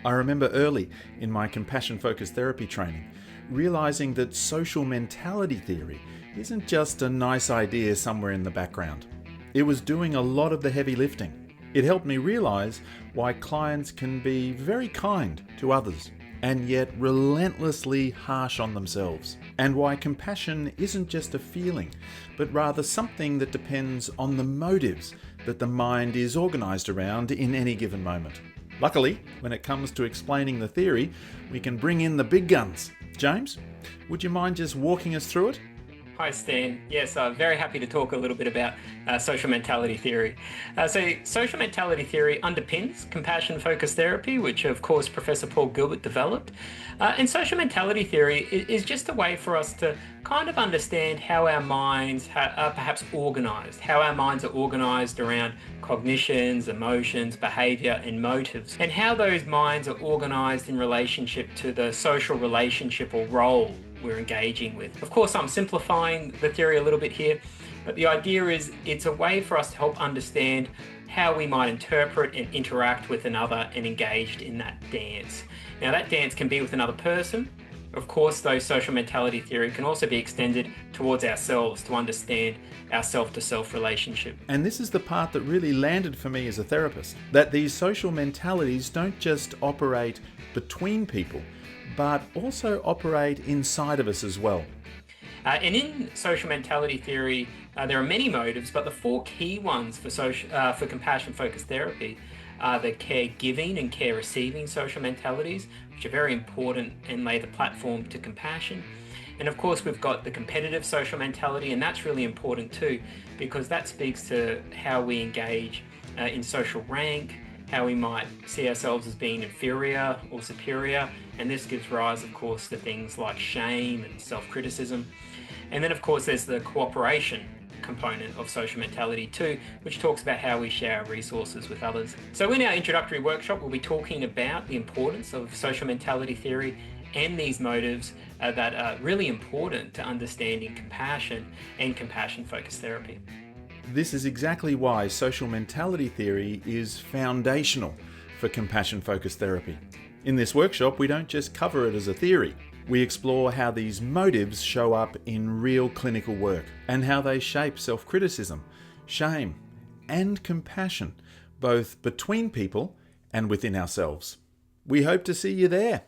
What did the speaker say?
I remember early in my compassion focused therapy training, realizing that social mentality theory isn't just a nice idea somewhere in the background. It was doing a lot of the heavy lifting. It helped me realize why clients can be very kind to others and yet relentlessly harsh on themselves, and why compassion isn't just a feeling, but rather something that depends on the motives that the mind is organized around in any given moment. Luckily, when it comes to explaining the theory, we can bring in the big guns. James, would you mind just walking us through it? Hi Stan. Yes, I'm very happy to talk a little bit about social mentality theory. So social mentality theory underpins compassion-focused therapy, which of course Professor Paul Gilbert developed. And social mentality theory is just a way for us to kind of understand how our minds are perhaps organised, how our minds are organised around cognitions, emotions, behaviour and motives, and how those minds are organised in relationship to the social relationship or role we're engaging with. Of course, I'm simplifying the theory a little bit here, but the idea is it's a way for us to help understand how we might interpret and interact with another and engaged in that dance. Now, that dance can be with another person. Of course, though, social mentality theory can also be extended towards ourselves to understand our self-to-self relationship. And this is the part that really landed for me as a therapist, that these social mentalities don't just operate between people, but also operate inside of us as well. And in social mentality theory, there are many motives, but the four key ones for compassion-focused therapy are the caregiving and care receiving social mentalities, which are very important and lay the platform to compassion. And of course, we've got the competitive social mentality, and that's really important too, because that speaks to how we engage in social rank, how we might see ourselves as being inferior or superior, and this gives rise, of course, to things like shame and self-criticism. And then, of course, there's the cooperation component of social mentality too, which talks about how we share our resources with others. So in our introductory workshop, we'll be talking about the importance of social mentality theory and these motives that are really important to understanding compassion and compassion-focused therapy. This is exactly why social mentality theory is foundational for compassion-focused therapy. In this workshop, we don't just cover it as a theory. We explore how these motives show up in real clinical work and how they shape self-criticism, shame, and compassion, both between people and within ourselves. We hope to see you there.